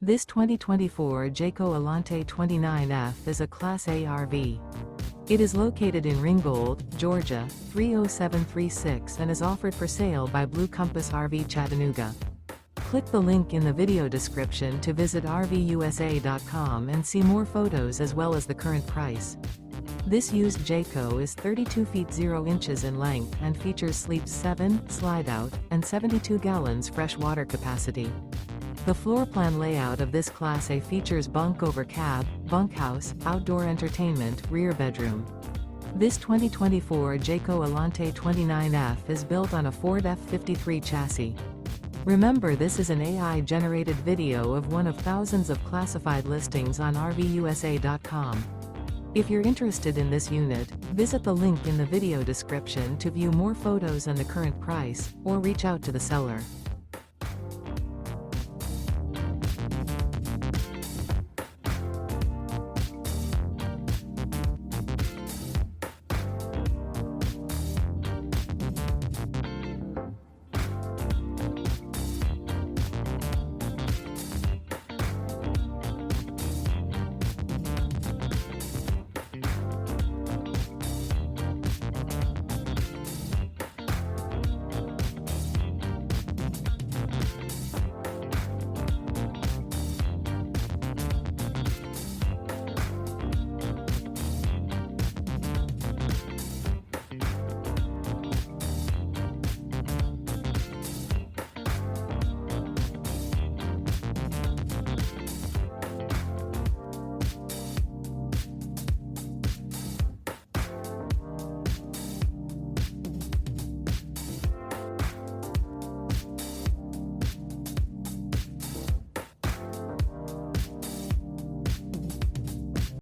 This 2024 Jayco Alante 29F is a Class A RV. It is located in Ringgold, Georgia, 30736 and is offered for sale by Blue Compass RV Chattanooga. Click the link in the video description to visit RVUSA.com and see more photos as well as the current price. This used Jayco is 32 feet 0 inches in length and features sleeps 7, Slideout, and 72 gallons fresh water capacity. The floor plan layout of this Class A features Bunk Over Cab, Bunkhouse, outdoor entertainment, rear bedroom. This 2024 Jayco Alante 29F is built on a Ford F53 chassis. Remember, this is an AI-generated video of one of thousands of classified listings on RVUSA.com. If you're interested in this unit, visit the link in the video description to view more photos and the current price, or reach out to the seller.